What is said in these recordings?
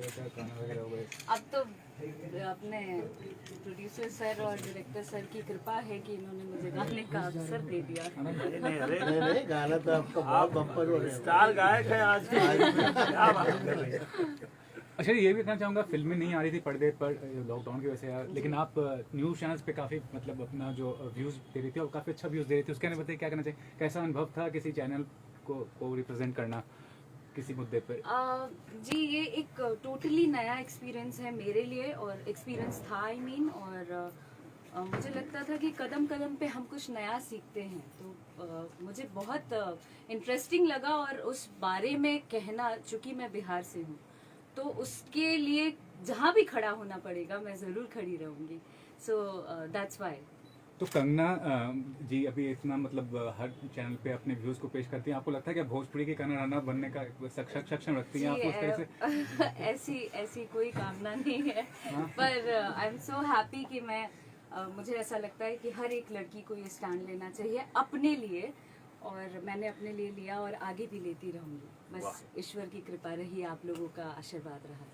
तरह का गाना वगैरह हो गए? अब तो अपने प्रोड्यूसर सर और डायरेक्टर सर की कृपा है कि इन्होंने मुझे गाने का अवसर दे दिया। नहीं गाना तो आपका बहुत बम्पर हो रहा है। स्टार गायक है आज क्या बात कर रही है। अच्छा, ये भी कहना चाहूँगा, फिल्में नहीं आ रही थी पर्दे पर लॉकडाउन की वजह से यार, लेकिन आप न्यूज़ चैनल्स पे काफ़ी मतलब अपना जो व्यूज़ दे रही थी और काफ़ी अच्छा व्यूज़ दे रही थी, उसके बताइए क्या करना चाहिए, कैसा अनुभव था किसी चैनल को रिप्रेजेंट करना किसी मुद्दे पर? जी ये एक टोटली नया एक्सपीरियंस है मेरे लिए, और एक्सपीरियंस था आई मीन, और मुझे लगता था कि कदम कदम पे हम कुछ नया सीखते हैं, तो मुझे बहुत इंटरेस्टिंग लगा, और उस बारे में कहना, चूंकि मैं बिहार से हूँ तो उसके लिए जहाँ भी खड़ा होना पड़ेगा मैं ज़रूर खड़ी रहूँगी, सो दैट्स वाई। तो कंगना जी अभी इतना मतलब हर चैनल पे अपने व्यूज को पेश करती हैं, आपको लगता है कि भोजपुरी की कंगना रनर बनने का सक्षम रखती हैं आप उस तरह से? ऐसी कोई कामना नहीं है, पर आई एम सो हैप्पी कि मैं मुझे ऐसा लगता है कि हर एक लड़की को ये स्टैंड लेना चाहिए अपने लिए, और मैंने अपने लिए लिया और आगे भी लेती रहूंगी। बस ईश्वर की कृपा रही, आप लोगों का आशीर्वाद रहा।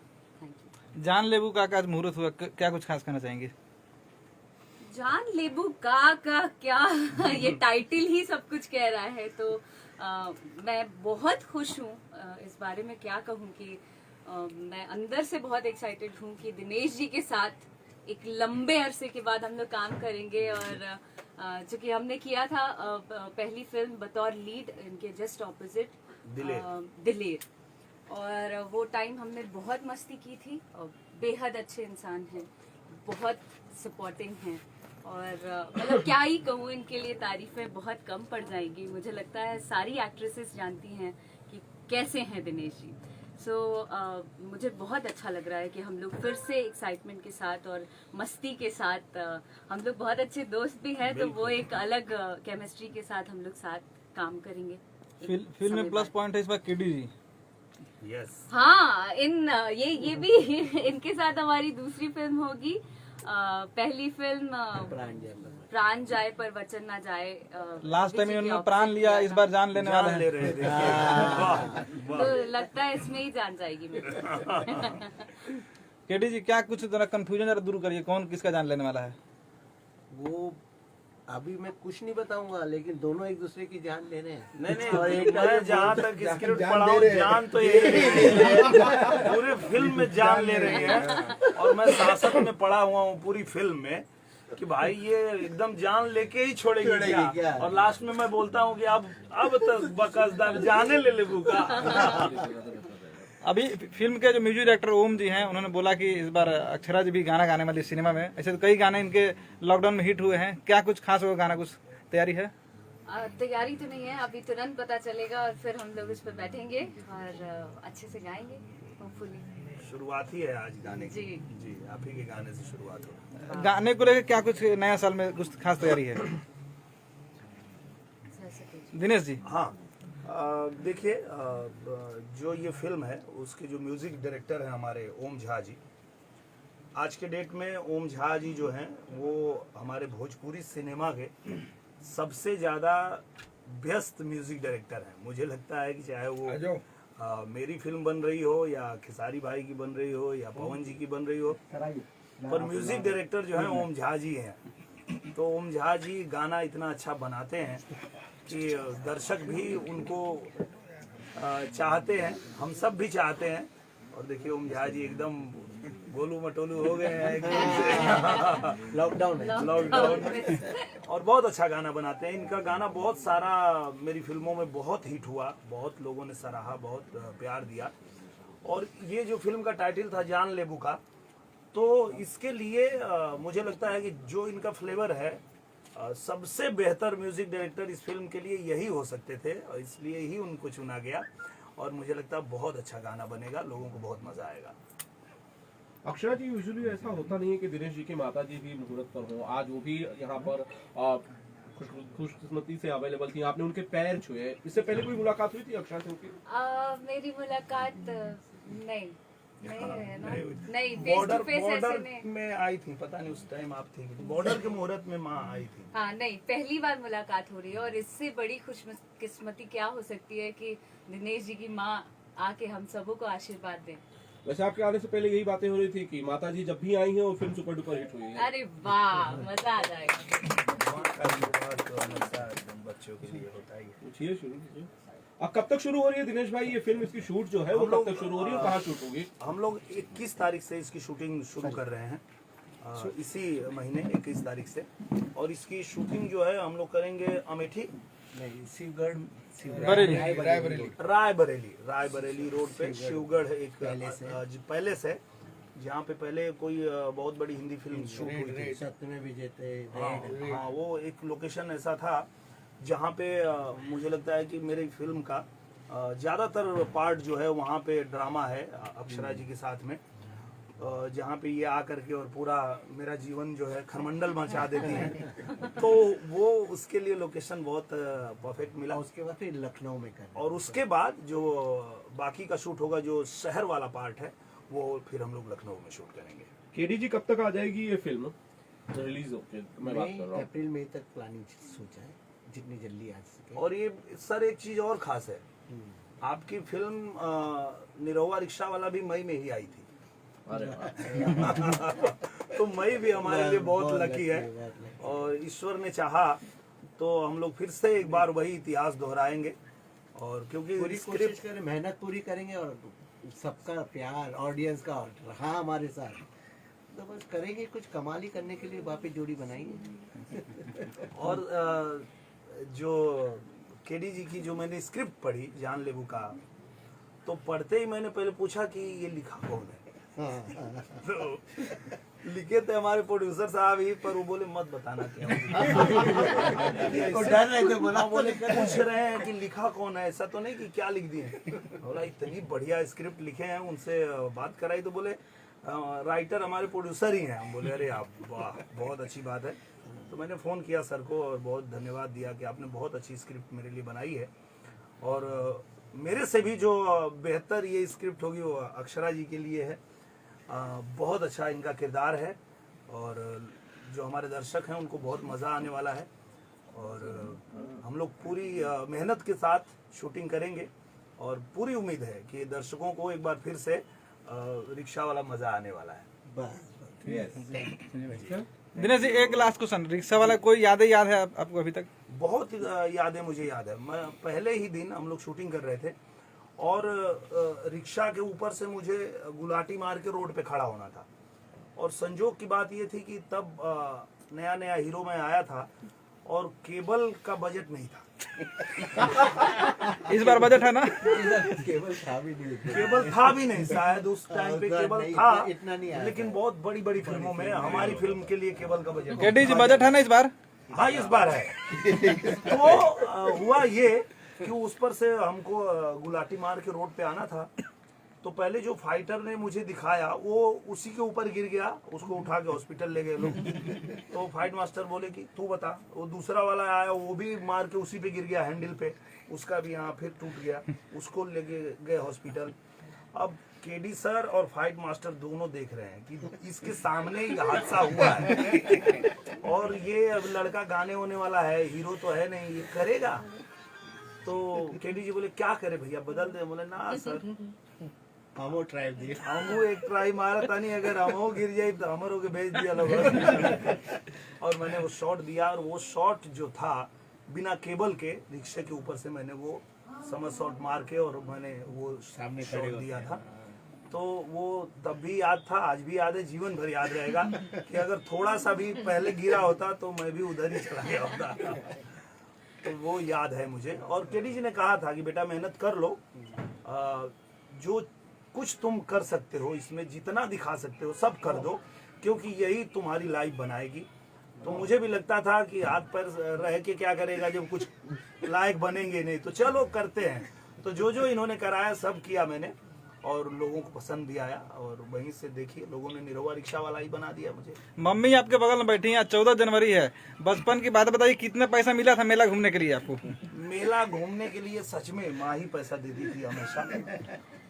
Thank you. जान लेबू का आज मुहूर्त हुआ, क्या कुछ खास कहना चाहेंगे? जान लेबू का क्या ये टाइटल ही सब कुछ कह रहा है, तो मैं बहुत खुश हूँ। इस बारे में क्या कहूँ कि मैं अंदर से बहुत एक्साइटेड हूँ कि दिनेश जी के साथ एक लंबे अरसे के बाद हम लोग काम करेंगे, और चूंकि हमने किया था पहली फिल्म बतौर लीड इनके जस्ट ऑपोजिट दिलेर, और वो टाइम हमने बहुत मस्ती की थी, और बेहद अच्छे इंसान हैं, बहुत सपोर्टिंग हैं, और मतलब क्या ही कहूँ, इनके लिए तारीफें बहुत कम पड़ जाएंगी। मुझे लगता है सारी एक्ट्रेसेस जानती हैं कि कैसे हैं दिनेश जी। सो मुझे बहुत अच्छा लग रहा है कि हम लोग फिर से एक्साइटमेंट के साथ और मस्ती के साथ, हम लोग बहुत अच्छे दोस्त भी हैं, तो वो एक अलग केमिस्ट्री के साथ हम लोग साथ काम करेंगे। फिल्म में प्लस पॉइंट है इस बार किडी जी। यस हाँ, ये भी इनके साथ हमारी दूसरी फिल्म होगी। पहली फिल्म प्राण जाए पर वचन ना जाए, लास्ट टाइम इन्होंने प्राण लिया, इस बार जान लेने वाले ले रहे हैं। तो लगता है इसमें ही जान जाएगी मेरी। केडी जी क्या कुछ जरा कंफ्यूजन जरा दूर करिए, कौन किसका जान लेने वाला है? वो अभी मैं कुछ नहीं बताऊंगा, लेकिन दोनों एक दूसरे की जान ले रहे हैं। नहीं मैं जहाँ तक स्क्रिप्ट पढ़ा हूँ जान तो ये पूरे फिल्म में जान ले रही है, और मैं शासक में पढ़ा हुआ हूँ पूरी फिल्म में कि भाई ये एकदम जान लेके ही छोड़ेगी क्या? और लास्ट में मैं बोलता हूँ कि अब तक बकसदार जाने ले लेबू का। अभी फिल्म के जो म्यूजिक डायरेक्टर ओम जी हैं, उन्होंने बोला कि इस बार अक्षरा जी भी गाना गाने वाली सिनेमा में। ऐसे तो कई गाने इनके लॉकडाउन में हिट हुए हैं, क्या कुछ खास होगा गाना, कुछ तैयारी है? तैयारी तो नहीं है, अभी तुरंत पता चलेगा और फिर हम लोग इस पर बैठेंगे और अच्छे से गाएंगे होपफुली। शुरुआत ही है आज गाने की। जी जी आप ही के गाने से शुरुआत हो। गाने को लेकर क्या कुछ नया साल में कुछ खास तैयारी है दिनेश जी? हाँ देखिए, जो ये फिल्म है उसके जो म्यूजिक डायरेक्टर हैं हमारे ओम झा जी, आज के डेट में ओम झा जी जो हैं वो हमारे भोजपुरी सिनेमा के सबसे ज़्यादा व्यस्त म्यूजिक डायरेक्टर हैं। मुझे लगता है कि चाहे वो मेरी फिल्म बन रही हो या खेसारी भाई की बन रही हो या पवन जी की बन रही हो, पर म्यूजिक डायरेक्टर जो है ओम झा जी हैं। तो ओम झा जी गाना इतना अच्छा बनाते हैं कि दर्शक भी उनको चाहते हैं, हम सब भी चाहते हैं। और देखिए ओम झा जी एकदम गोलू मटोलू हो गए हैं एकदम से लॉकडाउन में, और बहुत अच्छा गाना बनाते हैं। इनका गाना बहुत सारा मेरी फिल्मों में बहुत हिट हुआ, बहुत लोगों ने सराहा, बहुत प्यार दिया। और ये जो फिल्म का टाइटल था जान लेबू का, तो इसके लिए मुझे लगता है कि जो इनका फ्लेवर है, सबसे बेहतर म्यूजिक डायरेक्टर इस फिल्म के लिए यही हो सकते थे, और इसलिए ही उनको चुना गया। और मुझे लगता है बहुत अच्छा गाना बनेगा, लोगों को बहुत मजा आएगा। अक्षरा जी, यूजुअली ऐसा होता नहीं है कि दिनेश जी की माता जी भी मुहूर्त पर हो, आज वो भी यहाँ पर खुशकिस्मती से अवेलेबल थी, आपने उनके पैर छुए। इससे पहले कोई मुलाकात हुई थी अक्षरा से उनकी? मेरी मुलाकात नहीं है ना, नहीं बॉर्डर में आई थी, पता नहीं उस टाइम आप थी, बॉर्डर के मुहूर्त में माँ आई थी। हाँ नहीं, पहली बार मुलाकात हो रही है, और इससे बड़ी खुशकिस्मती क्या हो सकती है कि दिनेश जी की माँ आके हम सबों को आशीर्वाद दें। वैसे आपके आने से पहले यही बातें हो रही थी कि माता जी जब भी आई हैं वो फिल्म सुपर डुपर हिट हुई है। अरे वाह, मजा आ जाएगा। माँ का आशीर्वाद तो हमेशा एकदम बच्चों के लिए होता ही है। पूछिए, शुरू कीजिए। अब कब तक शुरू हो रही है दिनेश भाई ये फिल्म, इसकी शूट जो है वो कब तक शुरू हो रही है, कहाँ शूट होगी? हम लोग 21 तारीख से इसकी शूटिंग शुरू कर रहे हैं, इसी महीने 21 तारीख से। और इसकी शूटिंग जो है हम लोग करेंगे अमेठी नहीं, शिवगढ़ बरेली। रायबरेली रोड पे शिवगढ़ एक पैलेस है जहाँ पे पहले कोई बहुत बड़ी हिंदी फिल्म शूट हुई थी। सत्यमेव विजेते हाँ, वो एक लोकेशन ऐसा था जहाँ पे मुझे लगता है कि मेरी फिल्म का ज्यादातर पार्ट जो है वहाँ पे ड्रामा है अक्षरा जी के साथ में, जहाँ पे ये आकर के और पूरा मेरा जीवन जो है खरमंडल मचा देती हैं। तो वो उसके लिए लोकेशन बहुत परफेक्ट मिला। उसके बाद फिर लखनऊ में कर और उसके बाद जो बाकी का शूट होगा, जो शहर वाला पार्ट है, वो फिर हम लोग लखनऊ में शूट करेंगे। केडी जी कब तक आ जाएगी ये फिल्म रिलीज होके? मैं बात कर रहा हूँ। अप्रैल मई तक प्लानिंग सोचा है, जितनी जल्दी आ सके। और ये सर एक चीज और खास है, आपकी फिल्म निरहुआ रिक्शा वाला भी मई में ही आई थी। अरे वाह। तो मई भी हमारे लिए बहुत लकी है, और ईश्वर ने चाहा तो हम लोग फिर से एक बार वही इतिहास दोहराएंगे। और क्योंकि पूरी कोशिश करें, मेहनत पूरी करेंगे, और सबका प्यार ऑडियंस का रहा हमारे साथ, तो बस करेंगे, कुछ कमाल ही करने के लिए वापस जोड़ी बनाएंगे। और जो केडी जी की जो मैंने स्क्रिप्ट पढ़ी जान लेबू का, तो पढ़ते ही मैंने पहले पूछा कि ये लिखा कौन है। तो लिखे थे हमारे प्रोड्यूसर साहब ही, पर वो बोले मत बताना क्या। तो डर रहे थे, बोला बोले पूछ रहे हैं कि लिखा कौन है, ऐसा तो नहीं कि क्या लिख दिए। बोला इतनी बढ़िया स्क्रिप्ट लिखे हैं, उनसे बात कराई तो बोले राइटर हमारे प्रोड्यूसर ही हैं। हम बोले अरे आप वाह, बहुत अच्छी बात है। तो मैंने फ़ोन किया सर को और बहुत धन्यवाद दिया कि आपने बहुत अच्छी स्क्रिप्ट मेरे लिए बनाई है, और मेरे से भी जो बेहतर ये स्क्रिप्ट होगी वो अक्षरा जी के लिए है। बहुत अच्छा इनका किरदार है, और जो हमारे दर्शक हैं उनको बहुत मज़ा आने वाला है। और हम लोग पूरी मेहनत के साथ शूटिंग करेंगे, और पूरी उम्मीद है कि दर्शकों को एक बार फिर से रिक्शा वाला मज़ा आने वाला है। दिनेश जी एक लास्ट क्वेश्चन, रिक्शा वाला कोई यादें याद है आपको अभी तक? बहुत यादें मुझे याद है। मैं पहले ही दिन हम लोग शूटिंग कर रहे थे, और रिक्शा के ऊपर से मुझे गुलाटी मार के रोड पे खड़ा होना था। और संजोग की बात ये थी कि तब नया नया हीरो में आया था, और केबल का बजट नहीं था। इस बार बजट है ना? केबल था भी नहीं, केबल था भी नहीं, शायद उस टाइम पे केबल नहीं, था, इतना नहीं आया लेकिन बहुत बड़ी बड़ी फिल्मों में हमारी फिल्म के लिए केबल का बजट। केडी जी बजट है ना इस बार? हाँ, इस बार है। तो हुआ ये कि उस पर से हमको गुलाटी मार के रोड पे आना था। तो पहले जो फाइटर ने मुझे दिखाया वो उसी के ऊपर गिर गया, उसको उठा के हॉस्पिटल ले गए लोग। तो फाइट मास्टर बोले कि तू बता। वो दूसरा वाला आया, वो भी मार के उसी पे गिर गया हैंडल पे, उसका भी यहाँ फिर टूट गया, उसको ले गए हॉस्पिटल। अब केडी सर और फाइट मास्टर दोनों देख रहे हैं कि इसके सामने ही हादसा हुआ है, और ये अब लड़का गाने होने वाला है, हीरो तो है नहीं, ये करेगा। तो केडी जी बोले क्या करे भैया, बदल दे। बोले ना सर, हमो ट्राई दिए, हमू एक ट्राई मारा था नहीं, अगर हमो गिर जाए तो हमरो के भेज दिया लोग। और मैंने वो शॉट दिया, और वो शॉट जो था बिना केबल के रिक्शे के ऊपर से मैंने वो समर शॉट मार के और मैंने वो सामने शॉट दिया था। तो वो तब भी याद था, आज भी याद है, जीवन भर याद रहेगा कि अगर थोड़ा सा भी पहले गिरा होता तो मैं भी उधर ही चला गया होता। तो वो याद है मुझे। और केडी जी ने कहा था कि बेटा मेहनत कर लो, जो कुछ तुम कर सकते हो इसमें, जितना दिखा सकते हो सब कर दो, क्योंकि यही तुम्हारी लाइफ बनाएगी। तो मुझे भी लगता था कि हाथ पर रह के क्या करेगा जब कुछ लायक बनेंगे नहीं, तो चलो करते हैं। तो जो जो इन्होंने कराया सब किया मैंने, और लोगों को पसंद भी आया, और वहीं से देखिए लोगों ने निरहुआ रिक्शा वाला ही बना दिया मुझे। मम्मी आपके बगल में बैठी हैं, 14 जनवरी है, बचपन की बात बताइए, कितने पैसा मिला था मेला घूमने के लिए आपको? मेला घूमने के लिए सच में माँ ही पैसा देती थी हमेशा,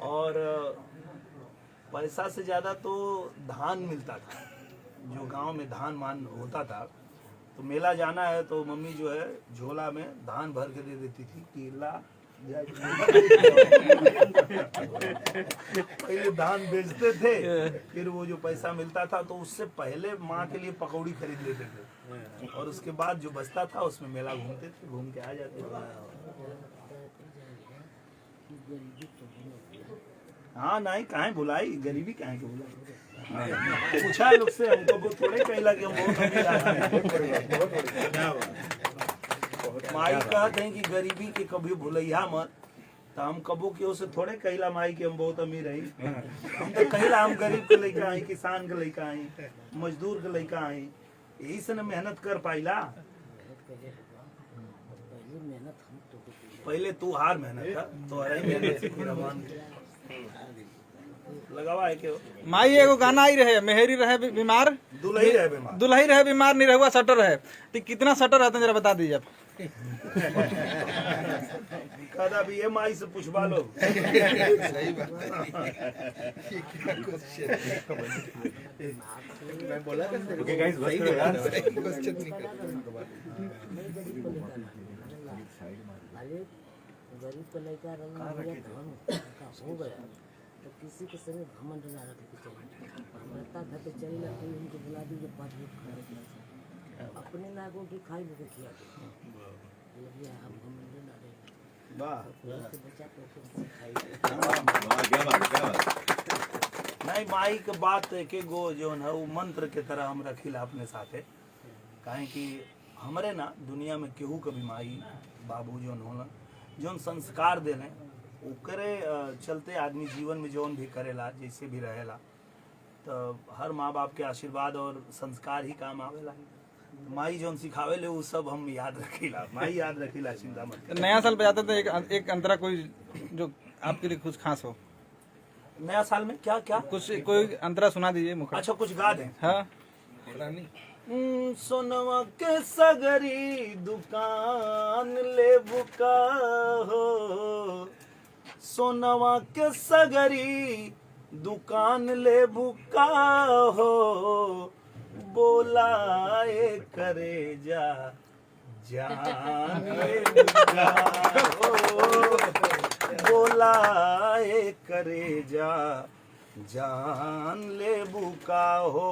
और पैसा से ज्यादा तो धान मिलता था, जो गांव में धान मान होता था। तो मेला जाना है तो मम्मी जो है झोला में धान भर के दे देती थी कि ला पहले धान बेचते थे, फिर वो जो पैसा मिलता था तो उससे पहले माँ के लिए पकौड़ी खरीद लेते थे, और उसके बाद जो बचता था उसमें मेला घूमते थे, घूम के आ जाते थे। हाँ नहीं, कहाँ भुलाई गरीबी, कहाँ के भुलाई। पूछा लोग से, हमको वो थोड़े कहला कि हम बहुत अमीर आदमी हैं। माई कहते हैं कि गरीबी के कभी भुलैया मत, तो हम कबो के से थोड़े कहला माई कि हम बहुत अमीर रही। हम तो कहला हम गरीब के लड़का आई, किसान के लड़का आई, मजदूर के लड़का आई, यही से न मेहनत कर पाइला। पहले तू हार मेहनत कर, तो हर मेहनत से फिर अमान लगावा है के माई एगो गाना आई रहे, मेहरी रहे बीमार, दुल्ही रहे बीमार, दुल्ही रहे बीमार, निरहुआ सटर है। तो कितना सटर रहते हैं जरा बता दीजिए आप। कहता भी ये माई से पूछवा लो। सही बात मैं बोला था ओके गाइस, बस करो यार। क्वेश्चन नहीं कर गरीब को लड़का रंग धन हो गया तो किसी के संग घमंड ना रखे के चाहिए। रहता था तो चली ना कोई उनको बुला दीजिए 5 मिनट खाने के लिए, अपने नागों की खाई लेके खिला दे हम घमंड ना रहे। वाह से बचा तो खाई नहीं, माई के बात एक गो जो है वो मंत्र के तरह हम रखिला अपने साथे, काहे कि हमरे ना दुनिया में केहू कभी माई बाबू जोन होला जोन संस्कार देले ओकरे चलते आदमी जीवन में जोन भी करेला, जैसे भी रहेला, तो हर माँ बाप के आशीर्वाद और संस्कार ही काम आवेला। माई जोन सिखावे ले वो सब हम याद रखिला, माई याद रखिला, चिंता मत कर। नया साल पे जाते थे, एक अंतरा कोई जो आपके लिए कुछ खास हो, नया साल में क्या क्या कुछ कोई अंतरा सुना दीजिए मुखड़ा। अच्छा कुछ गा दें। हाँ सोनवा के सगरी दुकान ले बुका हो, सोनवा के सगरी दुकान ले बुका हो, बोलाए करे जा जान ले बुका हो, बोलाए करे जा जान ले बुका हो।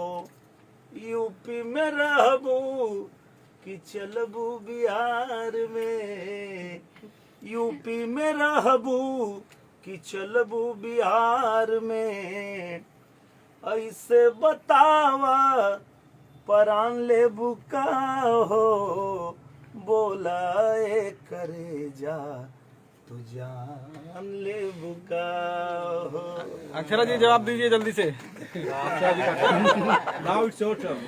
यूपी में रहबू कि चलबू बिहार में, यूपी में रहबू कि चलबू बिहार में, ऐसे बतावा परान ले बुका हो, बोलाए करे जा तू जान ले बुका हो। अक्षरा जी जवाब दीजिए जल्दी से। Now it's your turn.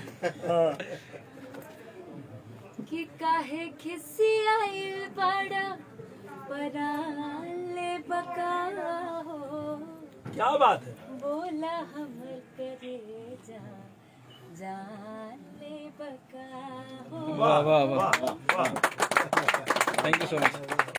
कि काहे खिसियाइल बड़ा पराले बका हो, क्या बात है। बोला हमर करे जान ले बका हो। वाह वाह वाह, वाह वाह थैंक यू सो मच।